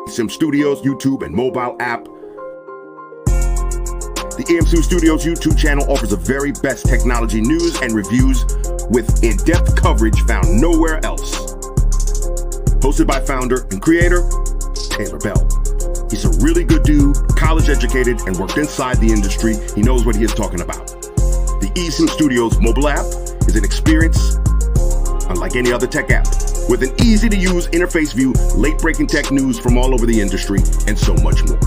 eSIM Studios YouTube and mobile app. The eSIM Studios YouTube channel offers the very best technology news and reviews with in-depth coverage found nowhere else. Hosted by founder and creator, Taylor Bell. He's a really good dude, college educated, and worked inside the industry. He knows what he is talking about. The eSIM Studios mobile app is an experience unlike any other tech app, with an easy-to-use interface view, late-breaking tech news from all over the industry, and so much more.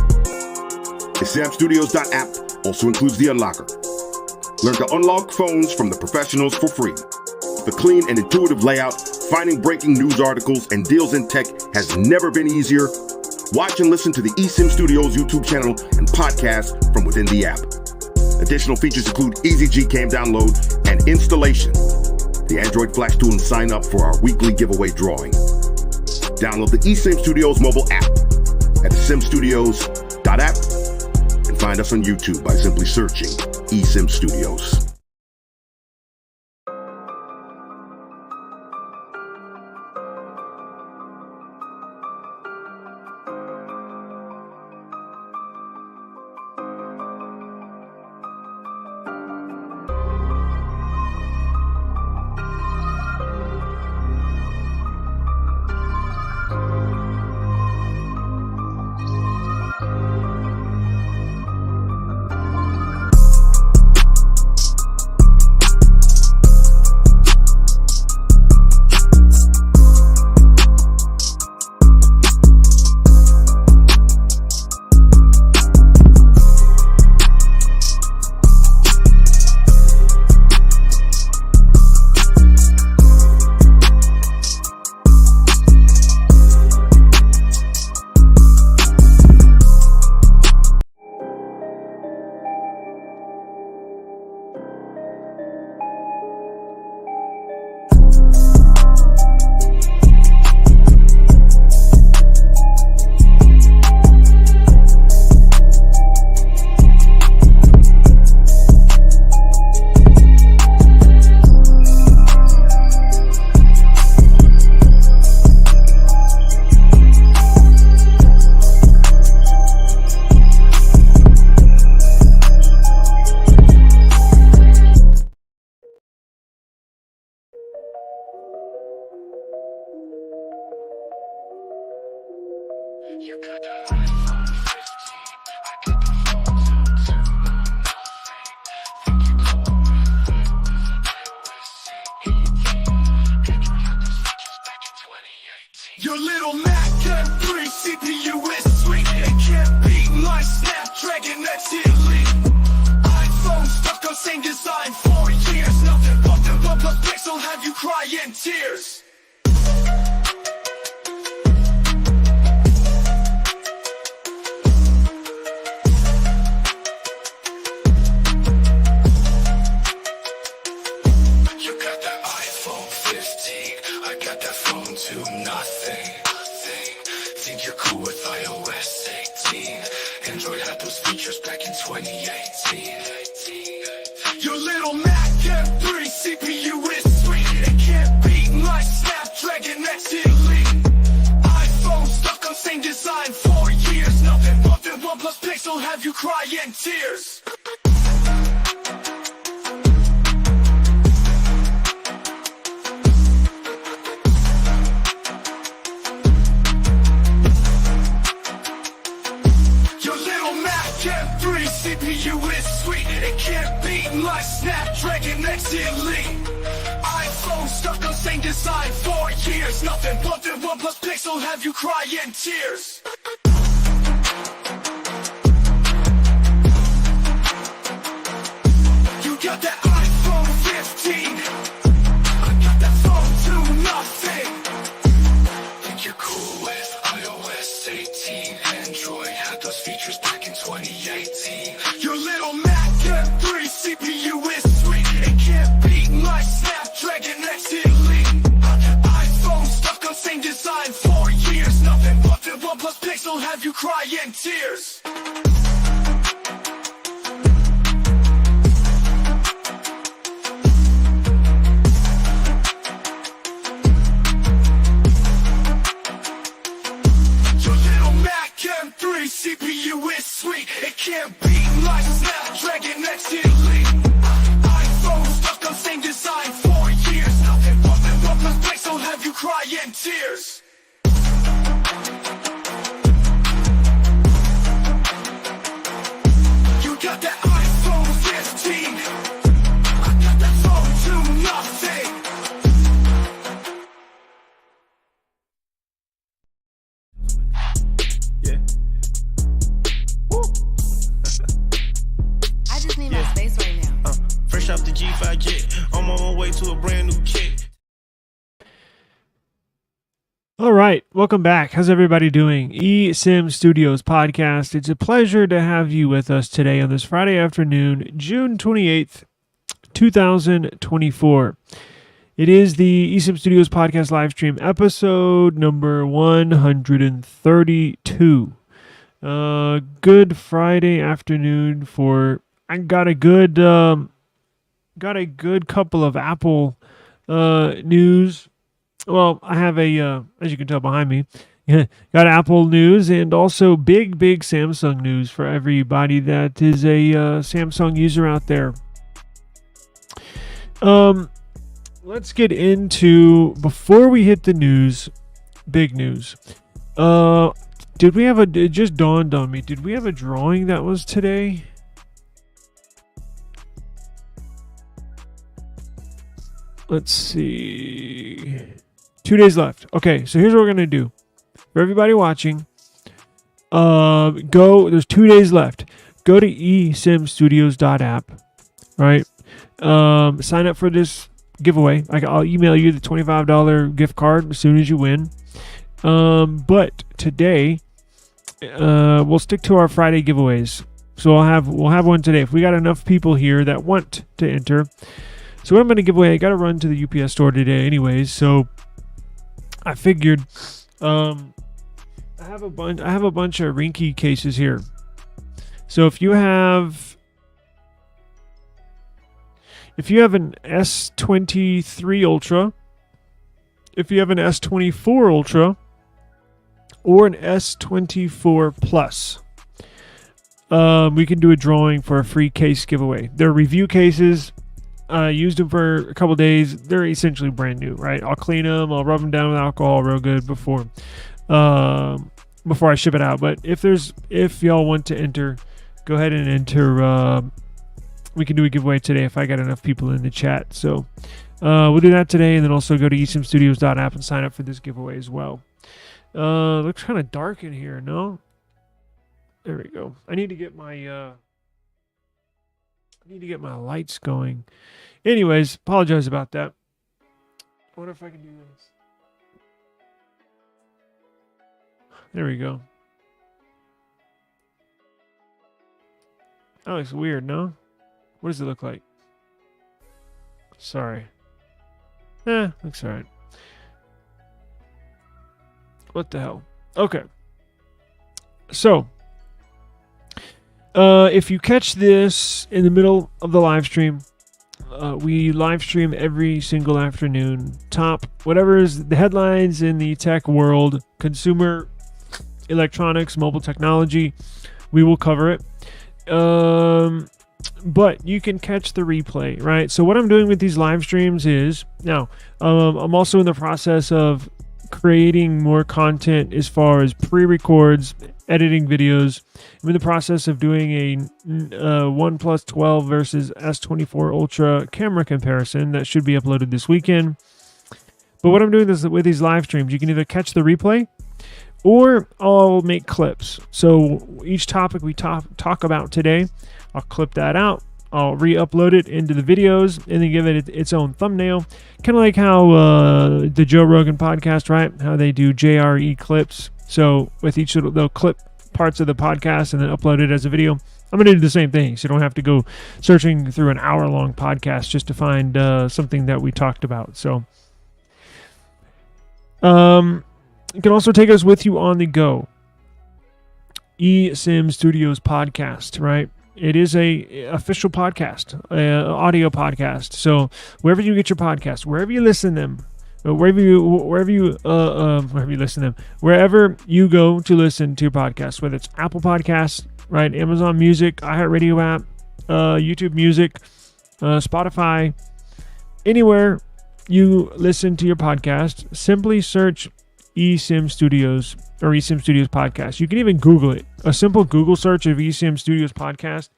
eSIMstudios.app also includes the unlocker. Learn to unlock phones from the professionals for free. The clean and intuitive layout, finding breaking news articles and deals in tech has never been easier. Watch and listen to the eSIM Studios YouTube channel and podcast from within the app. Additional features include easy Gcam download and installation, the Android Flash tool, and sign up for our weekly giveaway drawing. Download the eSIM Studios mobile app at eSIMstudios.app and find us on YouTube by simply searching eSIM Studios. Your little Mac M3 CPU is sweet. It can't beat my Snapdragon X Elite. iPhone stuck on same design for years. Nothing but the OnePlus Pics will have you cry in tears. Think you're cool with iOS 18. Android had those features back in 2018. Your little Mac M3 CPU is sweet. It can't beat my Snapdragon X Elite. iPhone stuck on same design for years. Nothing but the OnePlus Pics will have you cry in tears. M3 CPU is sweet. It can't beat my Snapdragon X Elite. iPhone stuck on same design for years. Nothing but the OnePlus Pics will have you cry in tears. You got that iPhone 15. I got that phone to nothing. Think you're cool with iOS 18. Android had those features back in 2018. Your little Mac M3 CPU is sweet. It can't beat my Snapdragon X Elite. iPhone stuck on same design for years. Nothing but the OnePlus Pics will have you cry in tears. Your little Mac every CPU is sweet. It can't beat like Snapdragon X Elite. iPhone stuck on same design for years. Nothing but mistakes will have you crying tears. You got that iPhone 15. I got that phone to nothing. Yeah. Woo. I just need my space right now. Fresh off the G5 jet, on my way to a brand new kit. All right, welcome back. How's everybody doing? eSIM Studios podcast. It's a pleasure to have you with us today on this Friday afternoon, June 28th, 2024. It is the eSIM Studios podcast live stream episode number 132. Good Friday afternoon for I got a good couple of Apple news. Well, I have as you can tell behind me, got Apple news and also big Samsung news for everybody that is a Samsung user out there. Let's get into, before we hit the news, big news. It just dawned on me, did we have a drawing that was today? Let's see. 2 days left. Okay, so here's what we're going to do. For everybody watching, there's 2 days left. Go to esimstudios.app, right? Sign up for this giveaway. I'll email you the $25 gift card as soon as you win. But today, we'll stick to our Friday giveaways. So we'll have one today. If we got enough people here that want to enter. So what I'm going to give away, I got to run to the UPS store today anyways, so I figured I have a bunch of Rinky cases here. So if you have an S23 Ultra, if you have an S24 Ultra, or an S24 Plus, we can do a drawing for a free case giveaway. They're review cases. Used them for a couple days. They're essentially brand new, right? I'll clean them. I'll rub them down with alcohol real good before I ship it out. But if y'all want to enter, go ahead and enter. We can do a giveaway today if I got enough people in the chat. So we'll do that today, and then also go to esimstudios.app and sign up for this giveaway as well. Looks kind of dark in here, no? There we go. I need to get my lights going. Anyways, apologize about that. I wonder if I can do this. There we go. That looks weird, no? What does it look like? Sorry. Looks alright. What the hell? Okay. So, if you catch this in the middle of the live stream, we live stream every single afternoon. Top, whatever is the headlines in the tech world, consumer electronics, mobile technology, we will cover it. But you can catch the replay, right? So what I'm doing with these live streams is, now, I'm also in the process of creating more content as far as pre-records, editing videos. I'm in the process of doing a OnePlus 12 versus S24 Ultra camera comparison that should be uploaded this weekend. But what I'm doing is with these live streams, you can either catch the replay or I'll make clips. So each topic we talk about today, I'll clip that out. I'll re-upload it into the videos and then give it its own thumbnail. Kind of like how the Joe Rogan podcast, right? How they do JRE clips. So with each of they'll clip parts of the podcast and then upload it as a video. I'm going to do the same thing. So you don't have to go searching through an hour-long podcast just to find something that we talked about. So you can also take us with you on the go. eSIM Studios podcast, right? It is a official podcast, audio podcast. So wherever you get your podcast, wherever you listen to them, wherever you listen to them, wherever you go to listen to your podcast, whether it's Apple Podcasts, right, Amazon Music, iHeartRadio app, YouTube Music, Spotify, anywhere you listen to your podcast, simply search eSIM Studios or eSIM Studios podcast. You can even Google it. A simple Google search of eSIM Studios podcast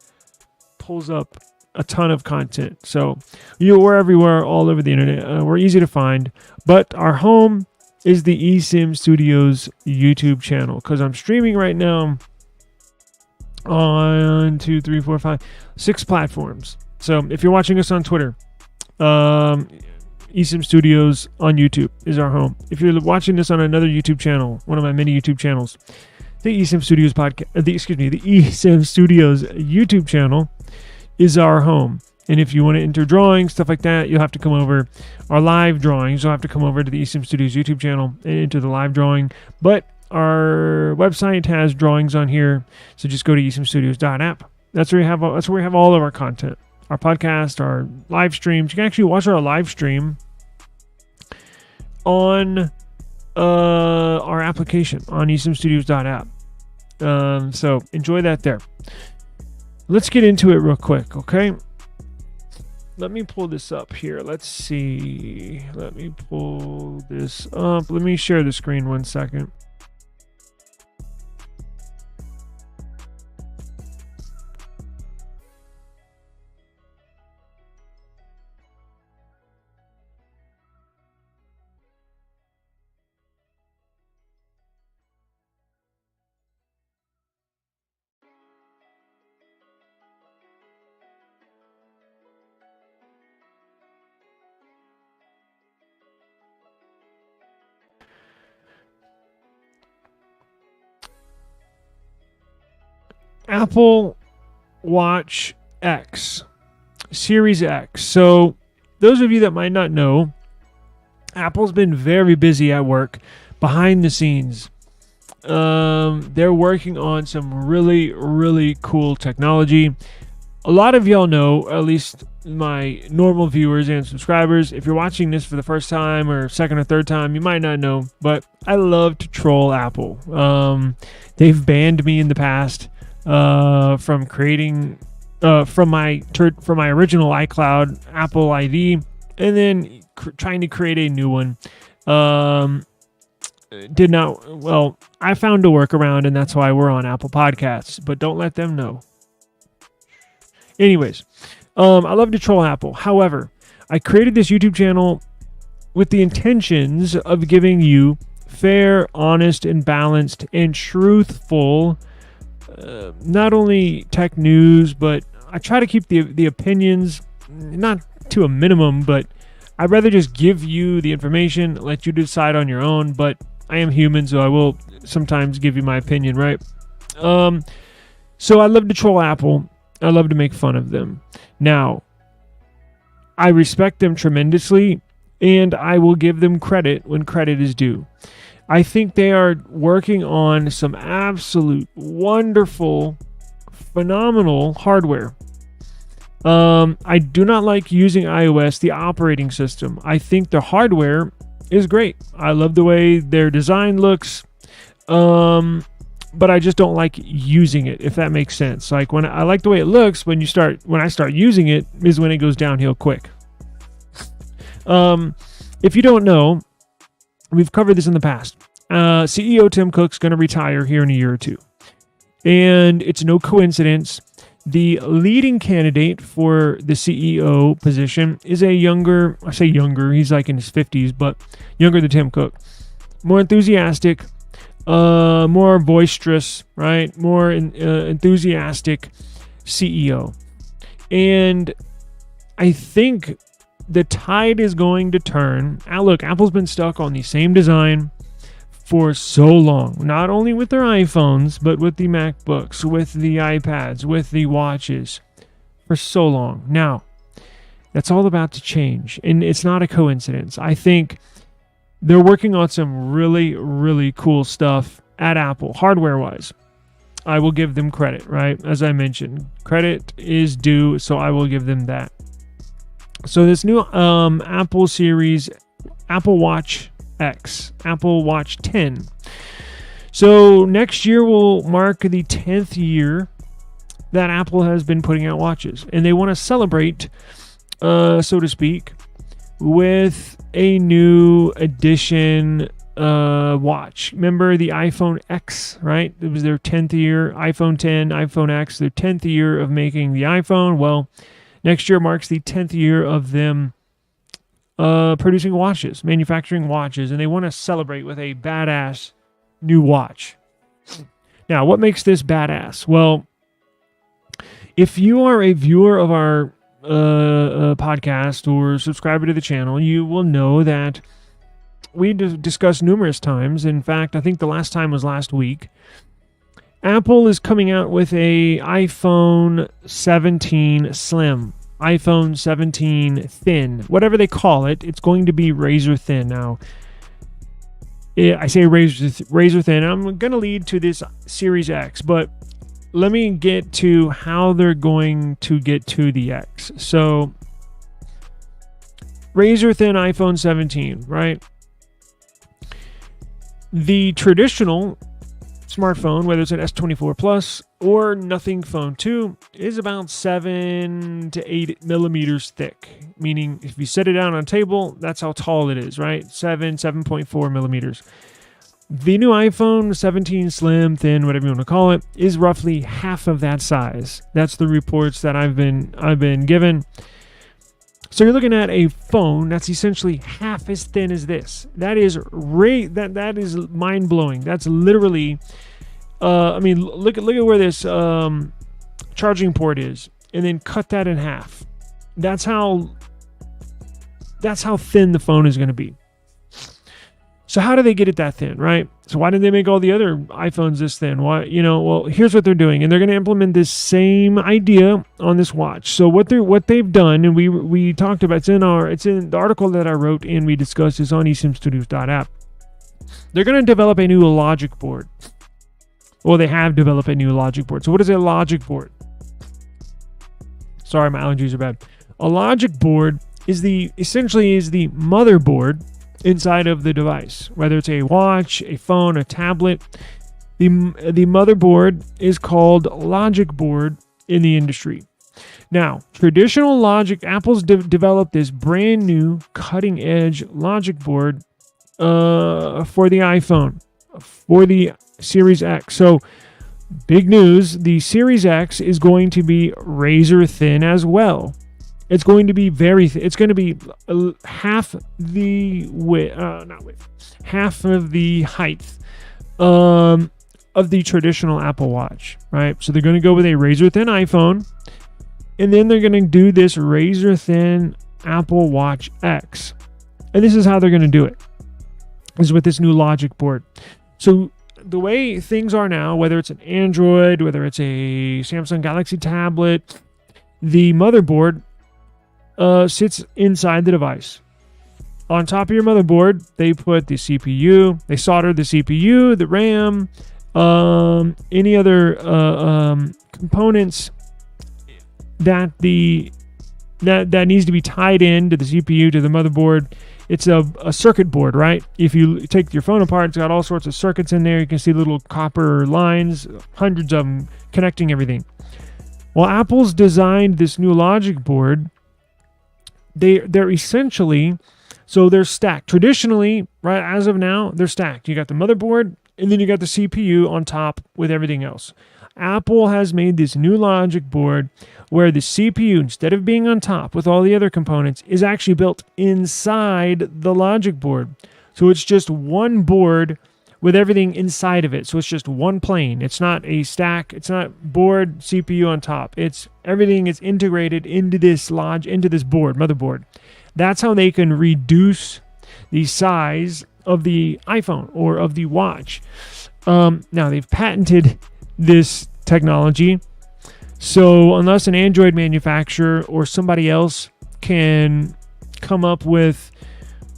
pulls up a ton of content. So we're everywhere, all over the internet. We're easy to find, but our home is the eSIM Studios YouTube channel, because I'm streaming right now on 6 platforms. So if you're watching us on Twitter, eSIM Studios on YouTube is our home. If you're watching this on another YouTube channel, one of my many YouTube channels, the eSIM Studios podcast, the eSIM Studios YouTube channel is our home. And if you want to enter drawings, stuff like that, you'll have to come over. Our live drawings, you'll have to come over to the eSIM Studios YouTube channel and enter the live drawing. But our website has drawings on here, so just go to eSIMstudios.app. That's where we have all of our content, our podcast, our live streams. You can actually watch our live stream on our application on eSIMstudios.app. So enjoy that there. Let's get into it real quick, okay? Let me pull this up here. Let's see. Let me pull this up. Let me share the screen 1 second. Apple Watch X, Series X. So those of you that might not know, Apple's been very busy at work behind the scenes. They're working on some really, really cool technology. A lot of y'all know, at least my normal viewers and subscribers, if you're watching this for the first time or second or third time, you might not know, but I love to troll Apple. They've banned me in the past from creating from my original iCloud Apple ID, and then trying to create a new one. Did not well. I found a workaround, and that's why we're on Apple Podcasts. But don't let them know. Anyways, I love to troll Apple. However, I created this YouTube channel with the intentions of giving you fair, honest, and balanced, and truthful not only tech news, but I try to keep the opinions not to a minimum, but I'd rather just give you the information, let you decide on your own. But I am human, so I will sometimes give you my opinion, right? So I love to troll Apple. I love to make fun of them. Now, I respect them tremendously, and I will give them credit when credit is due. I think they are working on some absolute wonderful, phenomenal hardware. I do not like using iOS, the operating system. I think the hardware is great. I love the way their design looks, but I just don't like using it, if that makes sense. Like, when I like the way it looks, when I start using it is when it goes downhill quick. If you don't know, we've covered this in the past. CEO Tim Cook's going to retire here in a year or two. And it's no coincidence. The leading candidate for the CEO position is a younger, I say younger, he's like in his 50s, but younger than Tim Cook. More enthusiastic, more boisterous, right? More enthusiastic CEO. And I think the tide is going to turn. Now, look, Apple's been stuck on the same design for so long, not only with their iPhones, but with the MacBooks, with the iPads, with the watches, for so long. Now, that's all about to change, and it's not a coincidence. I think they're working on some really, really cool stuff at Apple, hardware-wise. I will give them credit, right? As I mentioned, credit is due, so I will give them that. So this new Apple Series Apple Watch X, Apple Watch 10. So next year will mark the 10th year that Apple has been putting out watches, and they want to celebrate, so to speak, with a new edition watch. Remember the iPhone X, right? It was their 10th year. iPhone 10, iPhone X, their 10th year of making the iPhone. Well, next year marks the 10th year of them producing watches, manufacturing watches, and they want to celebrate with a badass new watch. Now, what makes this badass? Well, if you are a viewer of our podcast or subscriber to the channel, you will know that we discussed numerous times. In fact, I think the last time was last week. Apple is coming out with a iPhone 17 Slim, iPhone 17 Thin, whatever they call it. It's going to be razor thin. Now, I say razor thin. I'm going to lead to this Series X, but let me get to how they're going to get to the X. So, razor thin iPhone 17, right? The traditional smartphone, whether it's an S24 Plus or Nothing Phone 2, is about 7 to 8 millimeters thick. Meaning, if you set it down on a table, that's how tall it is, right? 7.4 millimeters. The new iPhone 17 Slim, Thin, whatever you want to call it, is roughly half of that size. That's the reports that I've been given. So you're looking at a phone that's essentially half as thin as this. That is that is mind blowing. That's literally, I mean, look at where this charging port is, and then cut that in half. That's how thin the phone is going to be. So how do they get it that thin, right? So why did they make all the other iPhones this thin? Why, well, here's what they're doing, and they're going to implement this same idea on this watch. So what they've done, and we talked about, it's in the article that I wrote and we discussed, is on eSIMstudios.app. They're going to develop a new logic board. Well, they have developed a new logic board. So what is a logic board? Sorry, my allergies are bad. A logic board is essentially the motherboard inside of the device, whether it's a watch, a phone, a tablet. The motherboard is called logic board in the industry. Now, traditional logic, Apple's developed this brand new cutting edge logic board for the iPhone, for the Series X. So, big news, the Series X is going to be razor thin as well. It's going to be very thin. It's going to be half the half of the height of the traditional Apple Watch, right? So they're going to go with a razor thin iPhone, and then they're going to do this razor thin Apple Watch X. And this is how they're going to do it, is with this new logic board. So the way things are now, whether it's an Android, whether it's a Samsung Galaxy tablet, the motherboard sits inside the device. On top of your motherboard, they put the CPU. They solder the CPU, the RAM, any other components that needs to be tied in to the CPU, to the motherboard. It's a circuit board, right? If you take your phone apart, it's got all sorts of circuits in there. You can see little copper lines, hundreds of them connecting everything. Well, Apple's designed this new logic board. They're essentially, so they're stacked. Traditionally, right, as of now, they're stacked. You got the motherboard, and then you got the CPU on top with everything else. Apple has made this new logic board where the CPU, instead of being on top with all the other components, is actually built inside the logic board. So it's just one board with everything inside of it. So it's just one plane. It's not a stack. It's not board, CPU on top. It's everything is integrated into this board, motherboard. That's how they can reduce the size of the iPhone or of the watch. Now, they've patented this technology. So unless an Android manufacturer or somebody else can come up with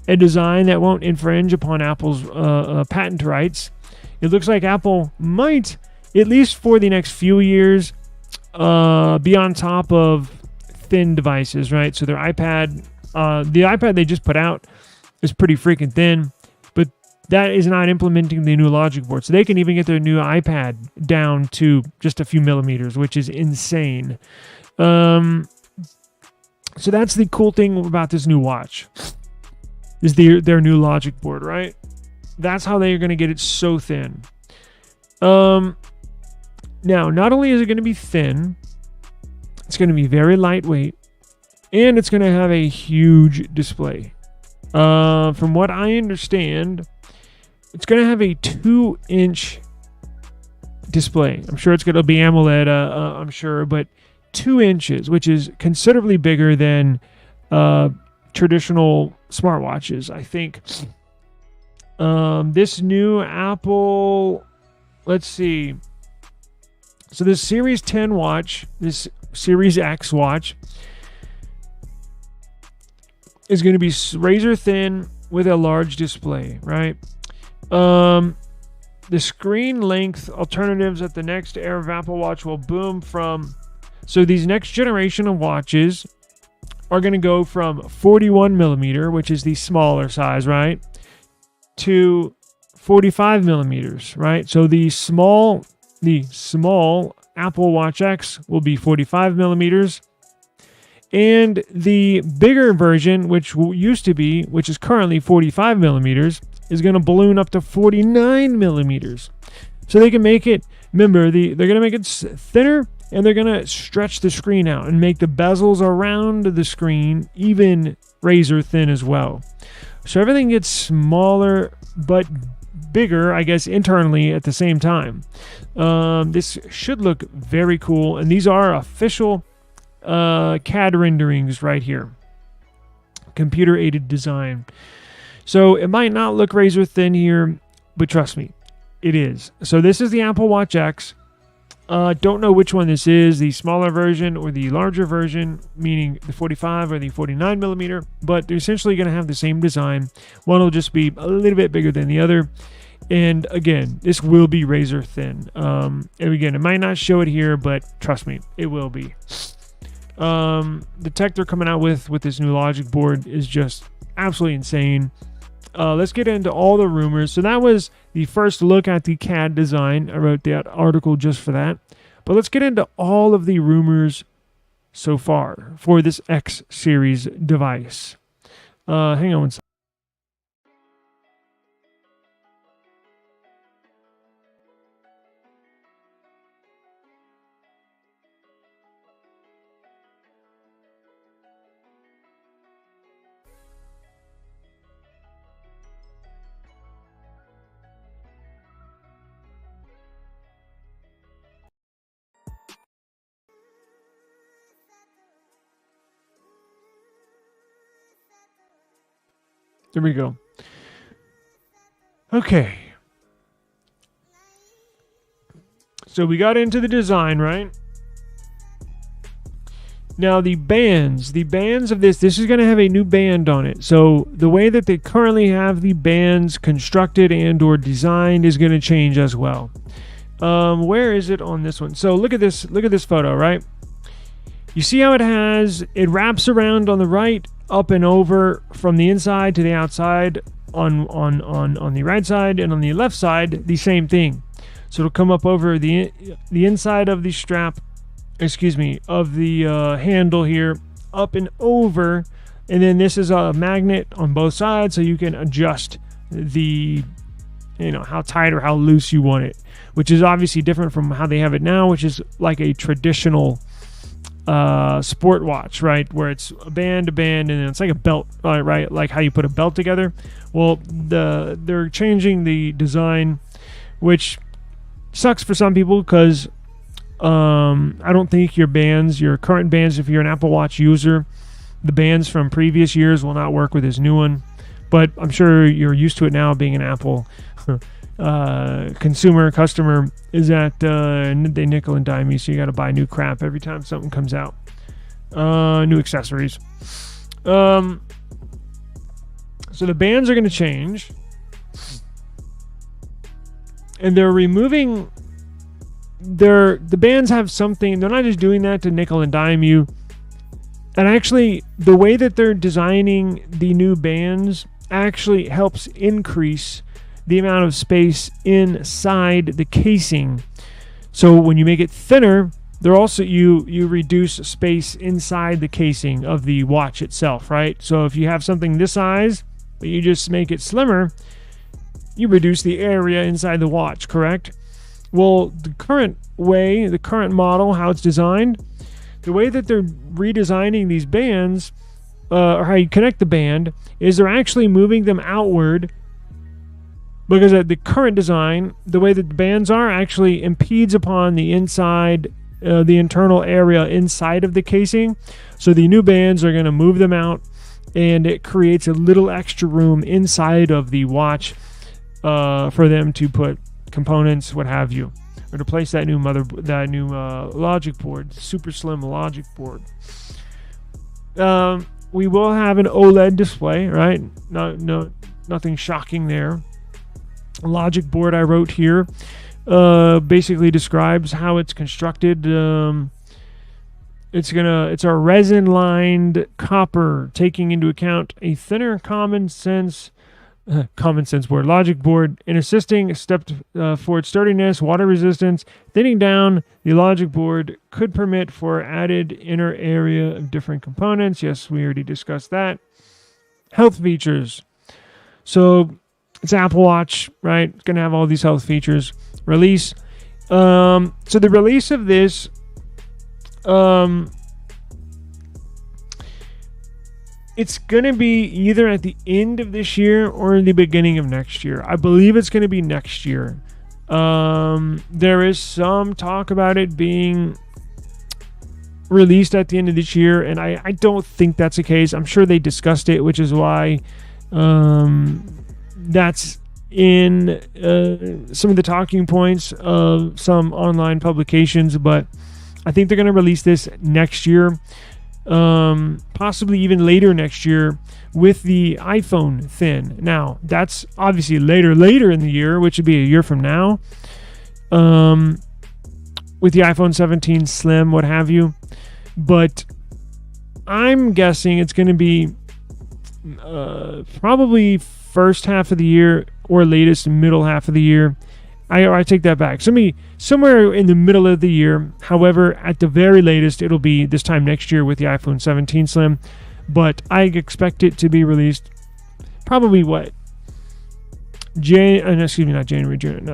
a design that won't infringe upon Apple's patent rights, it looks like Apple might, at least for the next few years, be on top of thin devices, right? So their iPad, the iPad they just put out, is pretty freaking thin, but that is not implementing the new logic board. So they can even get their new iPad down to just a few millimeters, which is insane. So that's the cool thing about this new watch, is their new logic board, right? That's how they are going to get it so thin. Now, not only is it going to be thin, it's going to be very lightweight, and it's going to have a huge display. From what I understand, it's going to have a 2-inch display. I'm sure it's going to be AMOLED, I'm sure, but 2 inches, which is considerably bigger than traditional smartwatches, I think. This new Apple, let's see. So this Series 10 watch, this Series X watch, is going to be razor thin with a large display, right? The screen length alternatives at the next era of Apple Watch will boom from... So these next generation of watches are going to go from 41 millimeter, which is the smaller size, right, to 45 millimeters, right? So the small Apple Watch X will be 45 millimeters, and the bigger version, which is currently 45 millimeters, is going to balloon up to 49 millimeters. So they can make it, remember, they're going to make it thinner, and they're going to stretch the screen out and make the bezels around the screen even razor thin as well. So everything gets smaller but bigger, I guess, internally at the same time. This should look very cool, and these are official CAD renderings right here. Computer-aided design. So it might not look razor thin here, but trust me, it is. So this is the Apple Watch X. Don't know which one this is, the smaller version or the larger version, meaning the 45 or the 49 millimeter, but they're essentially going to have the same design. One will just be a little bit bigger than the other. And again, this will be razor thin. And again, it might not show it here, but trust me, it will be. The tech they're coming out with this new logic board is just absolutely insane. Let's get into all the rumors. So that was the first look at the CAD design. I wrote that article just for that. But let's get into all of the rumors so far for this X series device. Hang on one second. There we go. Okay. So we got into the design, right? Now the bands of this is going to have a new band on it. So the way that they currently have the bands constructed and or designed is going to change as well. Where is it on this one? So look at this photo, right? You see how it wraps around on the right, up and over from the inside to the outside on the right side, and on the left side the same thing. So it'll come up over the inside of the strap, of the handle here, up and over, and then this is a magnet on both sides, so you can adjust the, how tight or how loose you want it, which is obviously different from how they have it now, which is like a traditional sport watch, right, where it's a band, and then it's like a belt, right, like how you put a belt together. Well, they're changing the design, which sucks for some people because I don't think your current bands, if you're an Apple Watch user, the bands from previous years will not work with this new one. But I'm sure you're used to it now, being an Apple customer, is that they nickel and dime you, so you got to buy new crap every time something comes out, new accessories. So the bands are going to change, and they're removing the bands have something. They're not just doing that to nickel and dime you. And actually, the way that they're designing the new bands actually helps increase the amount of space inside the casing. So when you make it thinner, they're also you reduce space inside the casing of the watch itself, right? So if you have something this size, but you just make it slimmer, you reduce the area inside the watch, correct? Well, the current model, how it's designed, the way that they're redesigning these bands, or how you connect the band, is they're actually moving them outward, because at the current design, the way that the bands are actually impedes upon the inside, the internal area inside of the casing. So the new bands are going to move them out, and it creates a little extra room inside of the watch for them to put components, what have you, or to place that new logic board, super slim logic board. We will have an OLED display, right? Nothing shocking there. Logic board I wrote here basically describes how it's constructed. It's a resin lined copper, taking into account a thinner common sense board, logic board, in assisting stepped forward sturdiness, water resistance. Thinning down the logic board could permit for added inner area of different components. Yes, we already discussed that. Health features. So it's Apple Watch, right? It's going to have all these health features. Release. So the release of this, it's going to be either at the end of this year or in the beginning of next year. I believe it's going to be next year. There is some talk about it being released at the end of this year, and I don't think that's the case. I'm sure they discussed it, which is why that's in some of the talking points of some online publications, but I think they're going to release this next year, possibly even later next year with the iPhone thin. Now, that's obviously later in the year, which would be a year from now, with the iPhone 17 Slim, what have you. But I'm guessing it's going to be probably first half of the year or latest middle half of the year. I take that back. Somewhere in the middle of the year. However, at the very latest, it'll be this time next year with the iPhone 17 Slim. But I expect it to be released probably not January.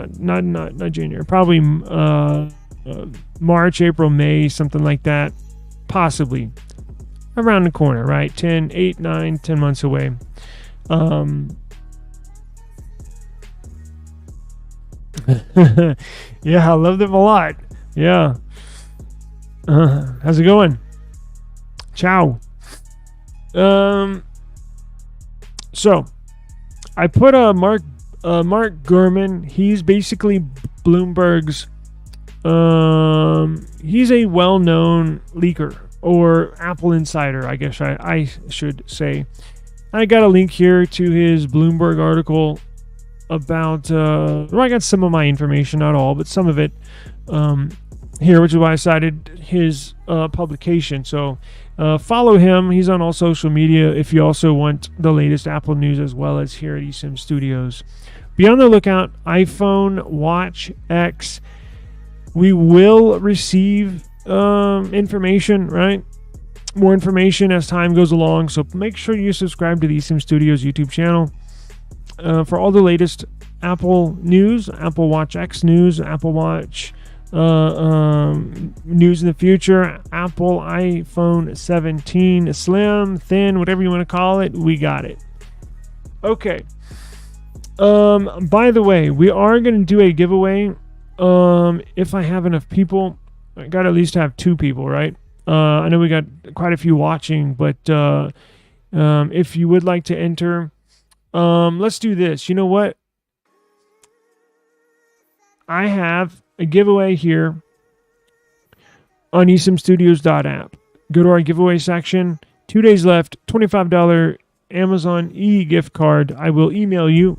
Not January. Probably March, April, May, something like that. Possibly around the corner, right? 10 months away. Yeah, I love them a lot. Yeah. How's it going? Ciao. So I put Mark Gurman. He's basically Bloomberg's. He's a well-known leaker or Apple insider, I guess I should say. I got a link here to his Bloomberg article about I got some of my information, not all, but some of it here, which is why I cited his publication. So follow him. He's on all social media if you also want the latest Apple news, as well as here at eSIM Studios. Be on the lookout. iPhone Watch X. We will receive information, right? More information as time goes along. So make sure you subscribe to the eSIM Studios YouTube channel for all the latest Apple news, Apple Watch X news, Apple Watch news in the future, Apple iPhone 17 Slim, thin, whatever you want to call it. We got it. Okay. By the way, we are going to do a giveaway. If I have enough people, I got to at least have 2 people, right? I know we got quite a few watching, but if you would like to enter, let's do this. You know what? I have a giveaway here on eSIMstudios.app. Go to our giveaway section. 2 days left. $25 Amazon e-gift card. I will email you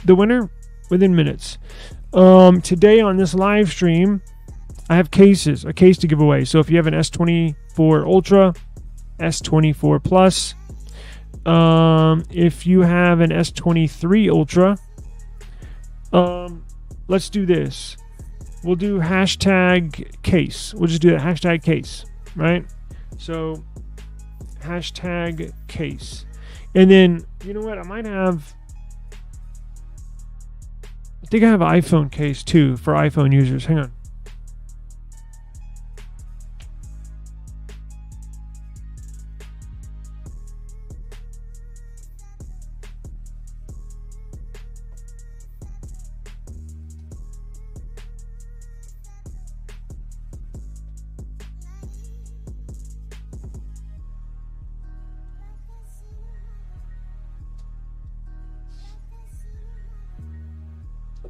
the winner within minutes. Today on this live stream, I have a case to give away. So if you have an S24 Ultra, S24 Plus, If you have an S23 Ultra, let's do this. We'll do hashtag case. We'll just do that, hashtag case, right? So hashtag case. And then, you know what? I think I have an iPhone case too for iPhone users. Hang on.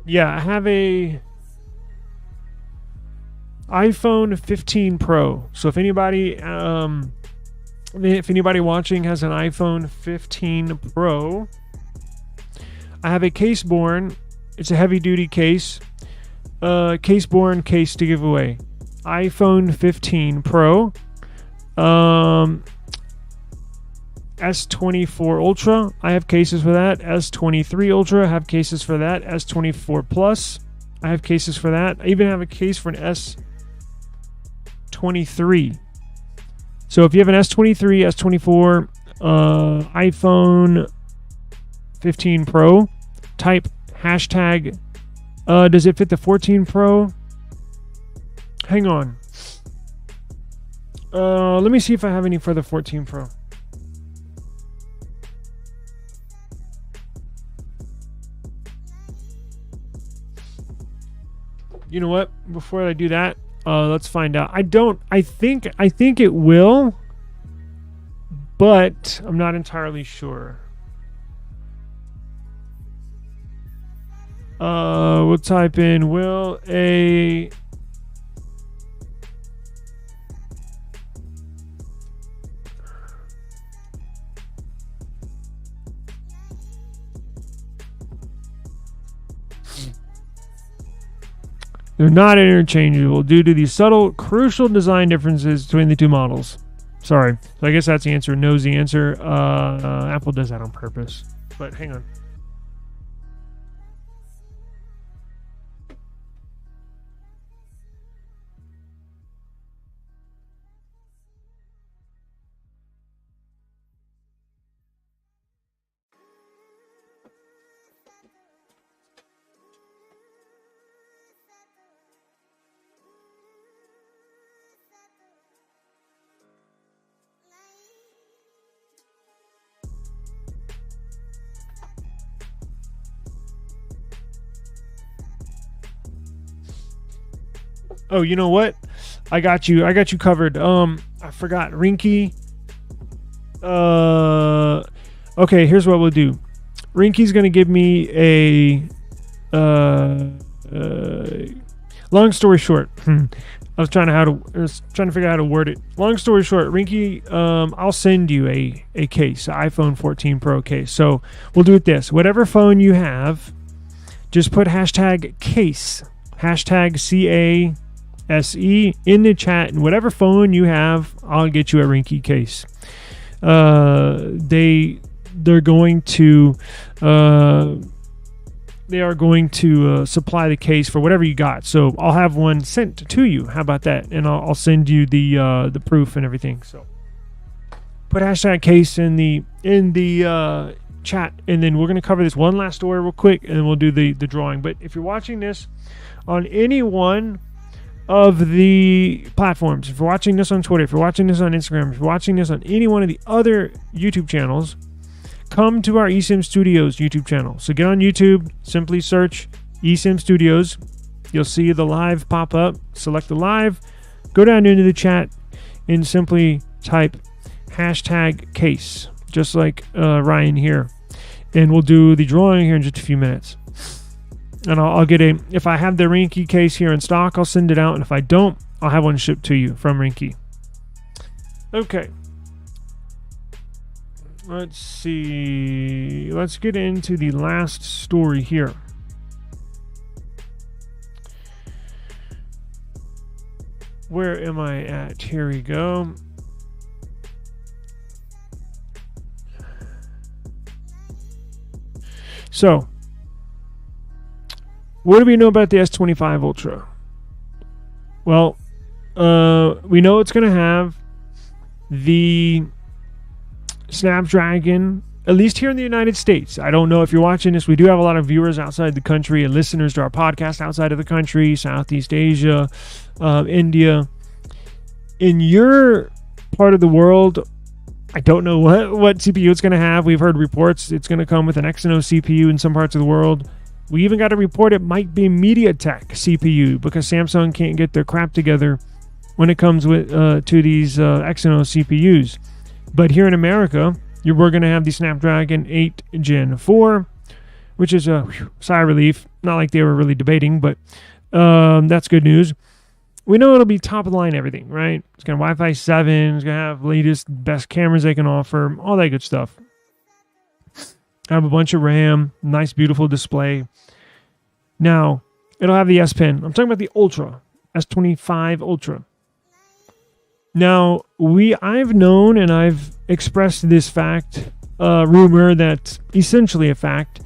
Yeah, I have a iPhone 15 Pro. So if anybody watching has an iPhone 15 Pro, I have a case born. It's a heavy duty case. Case born case to give away. iPhone 15 Pro. S24 Ultra, I have cases for that. S23 Ultra, I have cases for that. S24 Plus, I have cases for that. I even have a case for an S23. So if you have an S23, S24, iPhone 15 Pro, type hashtag, does it fit the 14 Pro? Hang on. Let me see if I have any for the 14 Pro. You know what? Before I do that, let's find out. I think it will, but I'm not entirely sure. We'll type in will a They're not interchangeable due to the subtle, crucial design differences between the two models. Sorry. So I guess that's the answer. Knows the answer. Apple does that on purpose. But hang on. Oh, you know what? I got you covered. I forgot. Rinky. Okay, here's what we'll do. Rinky's gonna give me a long story short. I was trying to figure out how to word it. Long story short, Rinky, I'll send you a case, an iPhone 14 Pro case. So we'll do it this. Whatever phone you have, just put hashtag case, hashtag CASE in the chat, and whatever phone you have, I'll get you a Rinky case. They are going to supply the case for whatever you got. So I'll have one sent to you. How about that? And I'll send you the proof and everything. So put hashtag case in the chat, and then we're going to cover this one last story real quick, and then we'll do the drawing. But if you're watching this on any one of the platforms, if you're watching this on Twitter, if you're watching this on Instagram, if you're watching this on any one of the other YouTube channels, come to our eSIM Studios YouTube channel. So get on YouTube, simply search eSIM Studios. You'll see the live pop up. Select the live, go down into the chat, and simply type hashtag case, just like Ryan here. And we'll do the drawing here in just a few minutes. And I'll get if I have the Rinky case here in stock, I'll send it out. And if I don't, I'll have one shipped to you from Rinky. Okay. Let's see. Let's get into the last story here. Where am I at? Here we go. So, what do we know about the S25 Ultra? Well, we know it's going to have the Snapdragon, at least here in the United States. I don't know if you're watching this. We do have a lot of viewers outside the country and listeners to our podcast outside of the country, Southeast Asia, India. In your part of the world, I don't know what CPU it's going to have. We've heard reports it's going to come with an Exynos CPU in some parts of the world. We even got a report it might be MediaTek CPU because Samsung can't get their crap together when it comes with to these Exynos CPUs. But here in America, we're going to have the Snapdragon 8 Gen 4, which is a sigh of relief. Not like they were really debating, but that's good news. We know it'll be top of the line everything, right? It's going to have Wi-Fi 7. It's going to have latest, best cameras they can offer, all that good stuff. Have a bunch of RAM, nice, beautiful display. Now, it'll have the S Pen. I'm talking about the Ultra, S25 Ultra. Now, I've known and I've expressed this fact, rumor that's essentially a fact.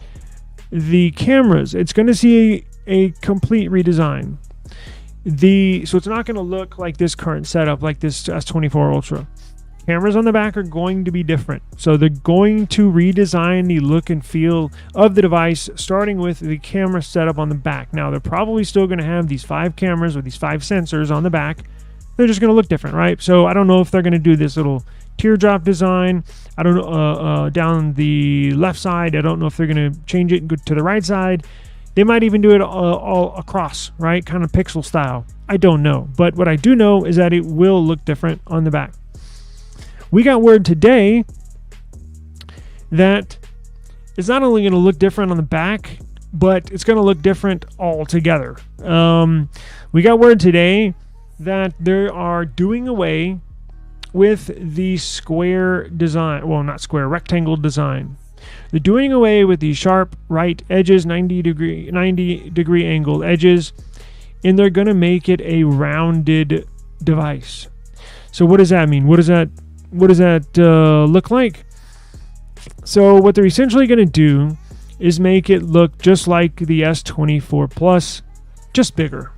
The cameras, it's going to see a complete redesign. So it's not going to look like this current setup, like this S24 Ultra. Cameras on the back are going to be different. So they're going to redesign the look and feel of the device, starting with the camera setup on the back. Now, they're probably still going to have these 5 cameras or these 5 sensors on the back. They're just going to look different, right? So I don't know if they're going to do this little teardrop design. I don't know, down the left side. I don't know if they're going to change it and go to the right side. They might even do it all across, right? Kind of pixel style. I don't know. But what I do know is that it will look different on the back. We got word today that it's not only going to look different on the back, but it's going to look different altogether. We got word today that they are doing away with the square design. Well, not square, rectangle design. They're doing away with the sharp right edges, 90 degree angle edges, and they're going to make it a rounded device. So what does that mean? What does that look like? So what they're essentially going to do is make it look just like the S24 Plus, just bigger.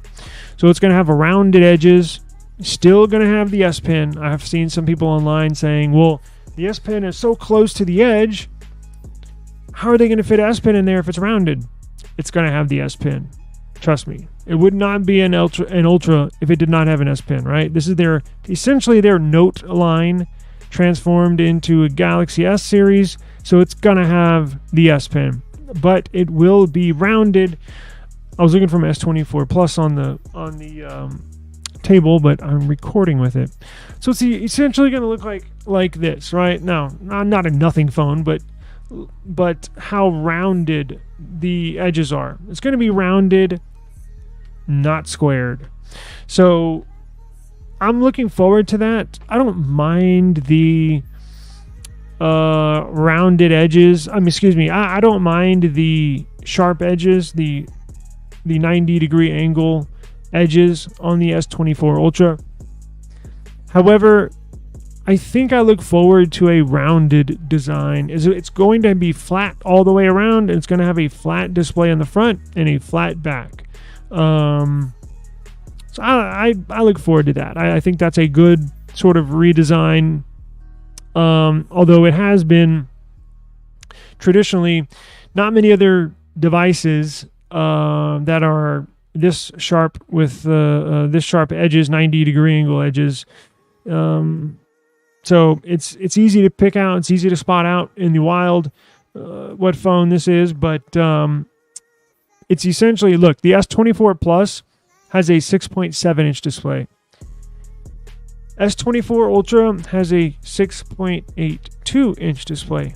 So it's going to have a rounded edges, still going to have the S Pen. I've seen some people online saying, well, the S Pen is so close to the edge, how are they going to fit S Pen in there if it's rounded? It's going to have the S Pen. Trust me. It would not be an Ultra if it did not have an S Pen, right? This is essentially their Note line transformed into a Galaxy S series, so it's going to have the S Pen, but it will be rounded. I was looking for my S24 Plus on the table, but I'm recording with it. So it's essentially going to look like this, right? Now, not a nothing phone, but how rounded the edges are. It's going to be rounded, not squared. So I'm looking forward to that. I don't mind the rounded edges. I don't mind the sharp edges, the 90 degree angle edges on the S24 Ultra. However, I think I look forward to a rounded design. It's going to be flat all the way around, and it's going to have a flat display on the front and a flat back. So I look forward to that. I think that's a good sort of redesign. Although it has been traditionally, not many other devices that are this sharp with this sharp edges, 90 degree angle edges. So it's easy to pick out. It's easy to spot out in the wild what phone this is. But it's essentially, look, the S24 Plus has a 6.7 inch display. S24 Ultra has a 6.82 inch display.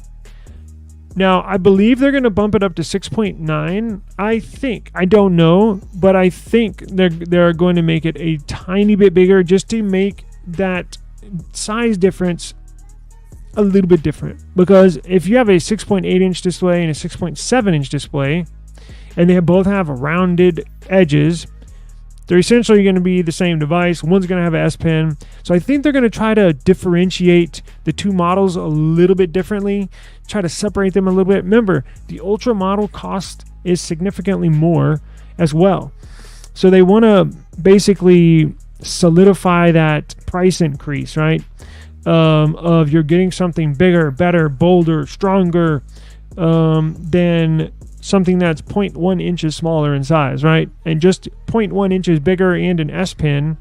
Now, I believe they're going to bump it up to 6.9. I think. I don't know, but I think they're going to make it a tiny bit bigger just to make that size difference a little bit different. Because if you have a 6.8 inch display and a 6.7 inch display, and they both have rounded edges, They're essentially going to be the same device. One's going to have an S Pen. So I think they're going to try to differentiate the two models a little bit differently, try to separate them a little bit. Remember, the Ultra model cost is significantly more as well. So they want to basically solidify that price increase, right? Of you're getting something bigger, better, bolder, stronger than something that's 0.1 inches smaller in size, right? And just 0.1 inches bigger and an S Pen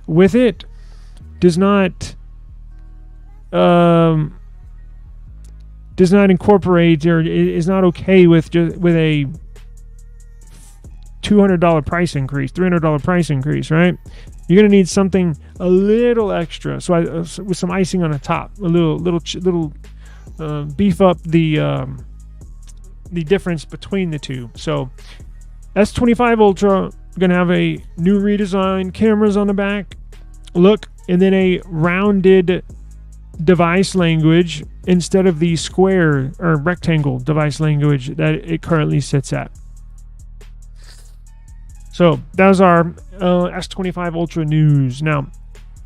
with it does not incorporate or is not okay with a $200 price increase, $300 price increase, right? You're gonna need something a little extra, so with some icing on the top, a little beef up the difference between the two. So S25 Ultra gonna have a new redesign, cameras on the back, look, and then a rounded device language instead of the square or rectangle device language that it currently sits at. So that was our S25 Ultra news. Now,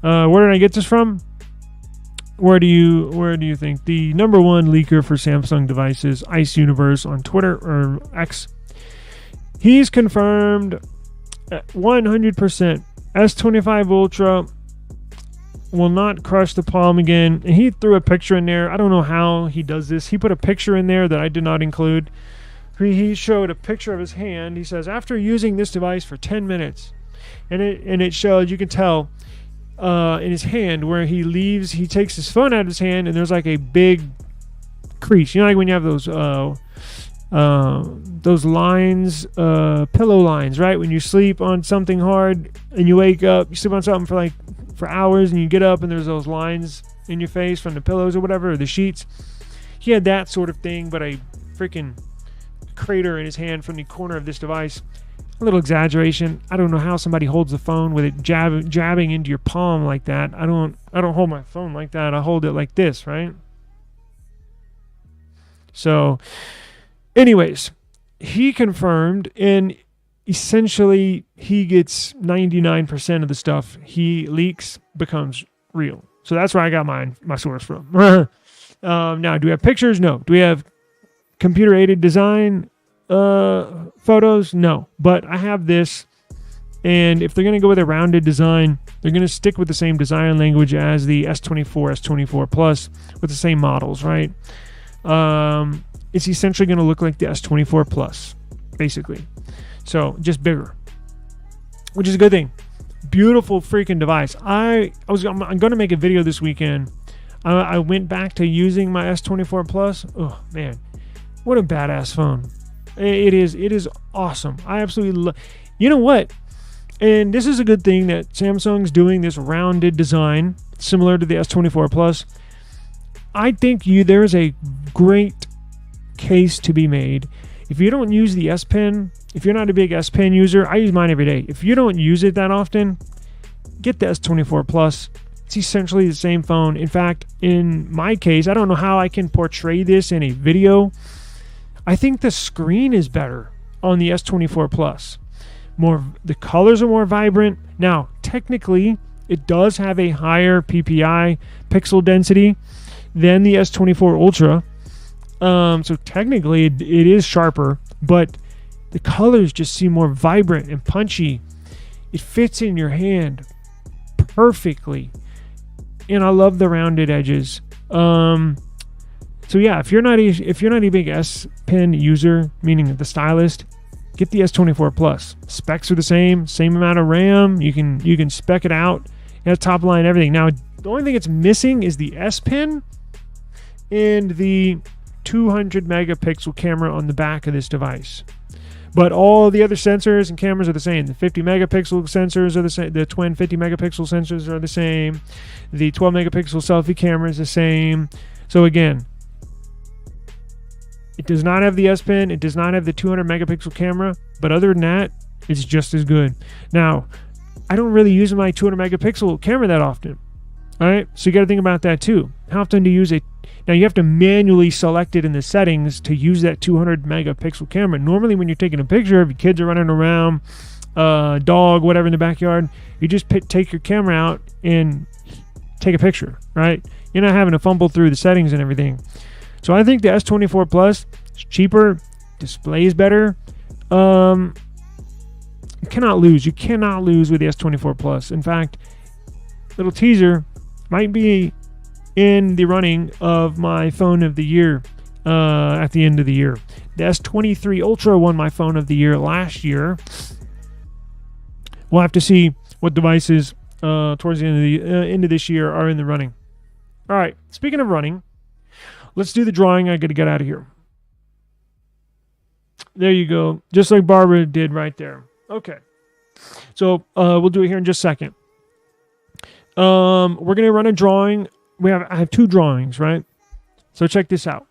where did I get this from? Where do you think? The number one leaker for Samsung devices, Ice Universe on Twitter or X. He's confirmed 100% S25 Ultra will not crush the palm again. And he threw a picture in there. I don't know how he does this. He put a picture in there that I did not include. He showed a picture of his hand. He says, after using this device for 10 minutes, and it showed, you can tell in his hand where he takes his phone out of his hand, and there's like a big crease. You know, like when you have those lines, pillow lines, right? When you sleep on something hard and you wake up, you sleep on something for hours, and you get up and there's those lines in your face from the pillows or whatever, or the sheets. He had that sort of thing, but a freaking crater in his hand from the corner of this device. A little exaggeration. I don't know how somebody holds the phone with it jabbing into your palm like that. I don't hold my phone like that. I hold it like this, right? So anyways, he confirmed, and essentially he gets 99% of the stuff he leaks becomes real. So that's where I got my source from. Now, do we have pictures? No. Do we have computer-aided design photos? No. But I have this, and if they're going to go with a rounded design, they're going to stick with the same design language as the S24, S24 Plus with the same models, right? It's essentially going to look like the S24 Plus, basically. So just bigger, which is a good thing. Beautiful freaking device. I'm going to make a video this weekend. I went back to using my S24 Plus. Oh man, what a badass phone. It is awesome. I absolutely love. You know what? And this is a good thing that Samsung's doing this rounded design similar to the S24 Plus. I think there is a great case to be made. If you don't use the S Pen, if you're not a big S Pen user, I use mine every day. If you don't use it that often, get the S24 Plus. It's essentially the same phone. In fact, in my case, I don't know how I can portray this in a video. I think the screen is better on the S24 Plus. The colors are more vibrant. Now, technically, it does have a higher PPI pixel density than the S24 Ultra. So technically, it is sharper, but the colors just seem more vibrant and punchy. It fits in your hand perfectly, and I love the rounded edges. So yeah, if you're not a big S Pen user, meaning the stylist, get the S24 Plus. Specs are the same amount of RAM. You can spec it out. It has top line everything. Now, the only thing it's missing is the S Pen and the 200 megapixel camera on the back of this device. But all the other sensors and cameras are the same. The 50 megapixel sensors are the same. The twin 50 megapixel sensors are the same. The 12 megapixel selfie camera is the same. So again, it does not have the S Pen. It does not have the 200 megapixel camera. But other than that, it's just as good. Now, I don't really use my 200 megapixel camera that often. All right, so you got to think about that too. How often do you use it? Now, you have to manually select it in the settings to use that 200 megapixel camera. Normally, when you're taking a picture, if your kids are running around dog, whatever in the backyard. You just take your camera out and take a picture, right? You're not having to fumble through the settings and everything. So I think the S24 Plus is cheaper, displays better. You cannot lose. You cannot lose with the S24 Plus. In fact, little teaser, might be in the running of my phone of the year at the end of the year. The S23 Ultra won my phone of the year last year. We'll have to see what devices towards the end of this year are in the running. All right, speaking of running, let's do the drawing. I got to get out of here. There you go, just like Barbara did right there. Okay, so we'll do it here in just a second. We're gonna run a drawing. I have 2 drawings, right? So check this out.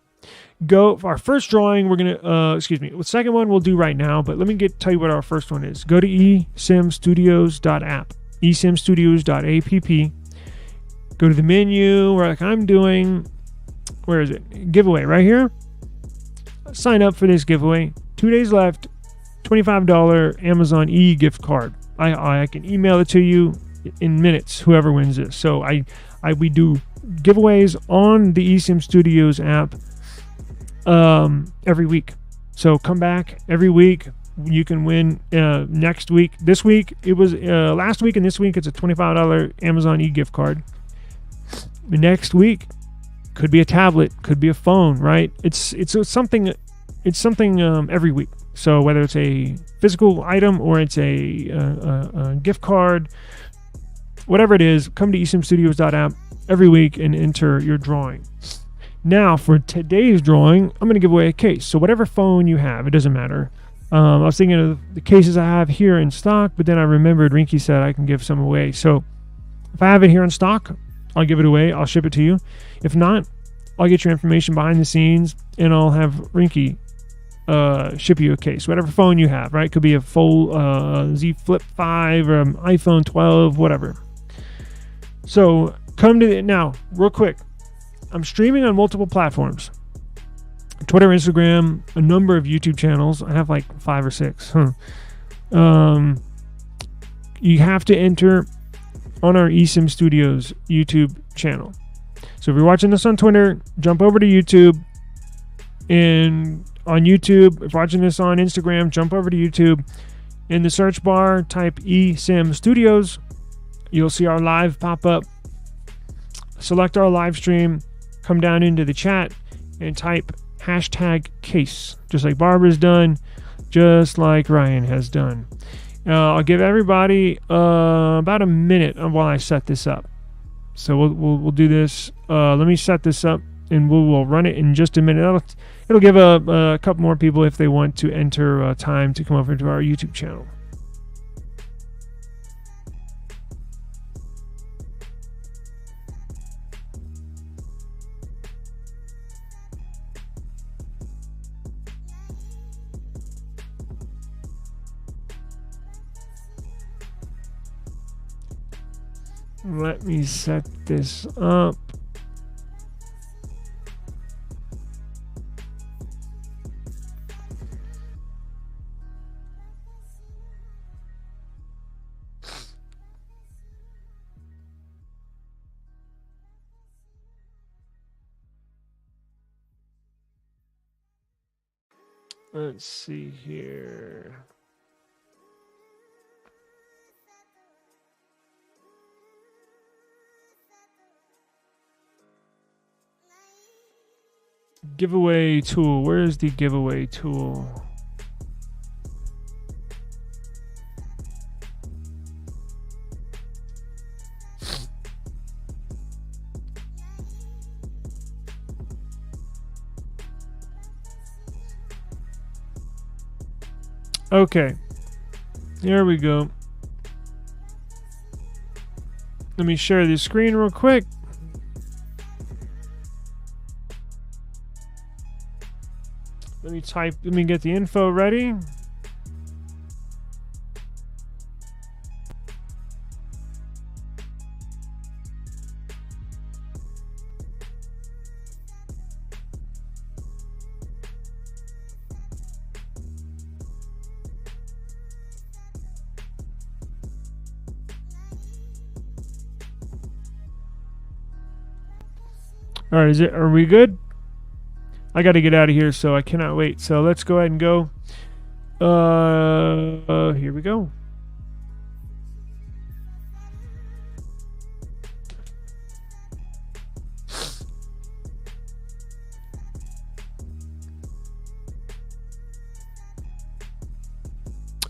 Go for our first drawing. We're gonna the second one we'll do right now, but let me tell you what our first one is. Go to esimstudios.app, esimstudios.app. Go to the menu where, like I'm doing, where is it? Giveaway right here. Sign up for this giveaway. 2 days left. $25 Amazon gift card. I can email it to you in minutes, whoever wins this. So we do giveaways on the eSIM Studios app every week. So come back every week. You can win next week. This week it was last week, and this week it's a $25 Amazon gift card. The next week could be a tablet, could be a phone, right? It's something every week. So whether it's a physical item or it's a gift card, whatever it is, come to esimstudios.app every week and enter your drawing. Now, for today's drawing, I'm going to give away a case. So whatever phone you have, it doesn't matter. I was thinking of the cases I have here in stock, but then I remembered Rinky said I can give some away. So if I have it here in stock, I'll give it away. I'll ship it to you. If not, I'll get your information behind the scenes, and I'll have Rinky ship you a case. Whatever phone you have, right? Could be a full Z Flip 5 or an iPhone 12, whatever. So come to now, real quick. I'm streaming on multiple platforms. Twitter, Instagram, a number of YouTube channels. I have like 5 or 6. You have to enter on our eSIM Studios YouTube channel. So if you're watching this on Twitter, jump over to YouTube. And on YouTube, if you're watching this on Instagram, jump over to YouTube. In the search bar, type eSIM Studios. You'll see our live pop up. Select our live stream. Come down into the chat and type #case, just like Barbara's done, just like Ryan has done. I'll give everybody about a minute while I set this up. So we'll do this. Let me set this up, and we'll run it in just a minute. It'll give a couple more people, if they want to enter time, to come over to our YouTube channel. Let me set this up. Let's see here. Giveaway tool. Where is the giveaway tool? Okay, here we go. Let me share the screen real quick. Let me get the info ready. All right, are we good? I got to get out of here, so I cannot wait. So let's go ahead and go. Here we go.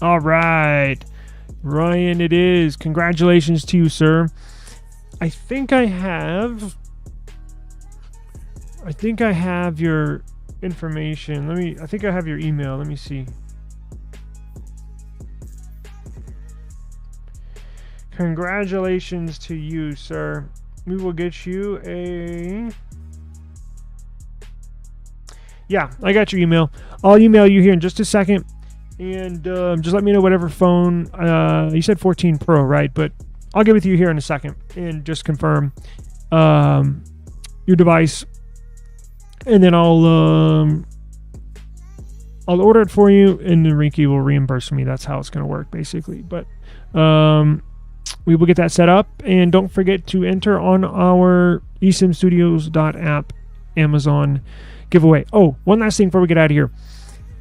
All right, Ryan, it is. Congratulations to you, sir. I think I have your information. I think I have your email. Let me see. Congratulations to you, sir. We will get you a... Yeah, I got your email. I'll email you here in just a second. And just let me know whatever phone. You said 14 Pro, right? But I'll get with you here in a second and just confirm your device. And then I'll order it for you, and then Rinky will reimburse me. That's how it's going to work, basically. But we will get that set up. And don't forget to enter on our eSIMstudios.app Amazon giveaway. Oh, one last thing before we get out of here.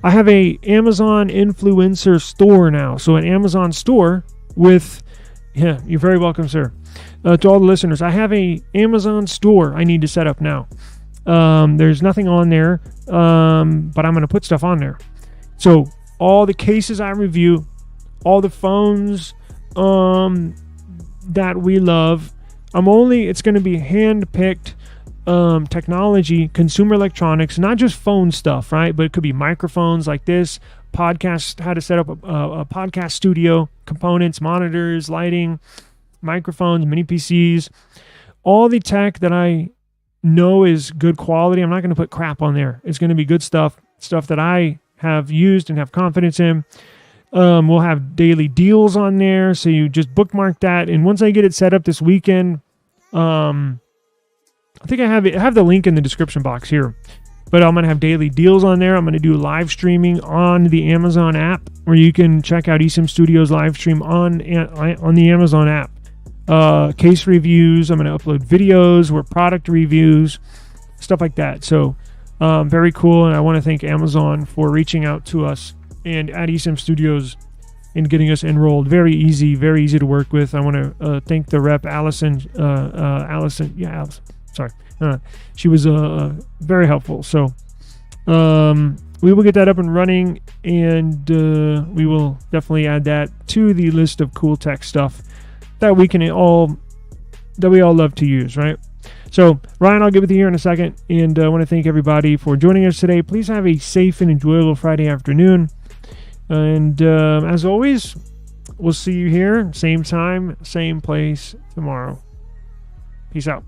I have a Amazon influencer store now. So an Amazon store with, yeah, you're very welcome, sir. To all the listeners, I have a Amazon store I need to set up now. There's nothing on there, but I'm going to put stuff on there. So all the cases I review, all the phones that we love, it's going to be hand-picked technology, consumer electronics, not just phone stuff, right? But it could be microphones like this, podcast, how to set up a podcast studio, components, monitors, lighting, microphones, mini PCs, all the tech that I know is good quality. I'm not going to put crap on there. It's going to be good stuff that I have used and have confidence in. We'll have daily deals on there, so you just bookmark that. And once I get it set up this weekend, I think I have the link in the description box here. But I'm going to have daily deals on there. I'm going to do live streaming on the Amazon app, where you can check out eSIM Studios live stream on the Amazon app. Case reviews. I'm going to upload videos or product reviews, stuff like that. So very cool. And I want to thank Amazon for reaching out to us and at eSIM Studios and getting us enrolled. Very easy to work with. I want to thank the rep, Allison. Allison. Sorry. She was very helpful. So we will get that up and running, and we will definitely add that to the list of cool tech stuff that we all love to use, right? So Ryan, I'll get with you here in a second, and I want to thank everybody for joining us today. Please have a safe and enjoyable Friday afternoon, and as always, we'll see you here, same time, same place tomorrow. Peace out.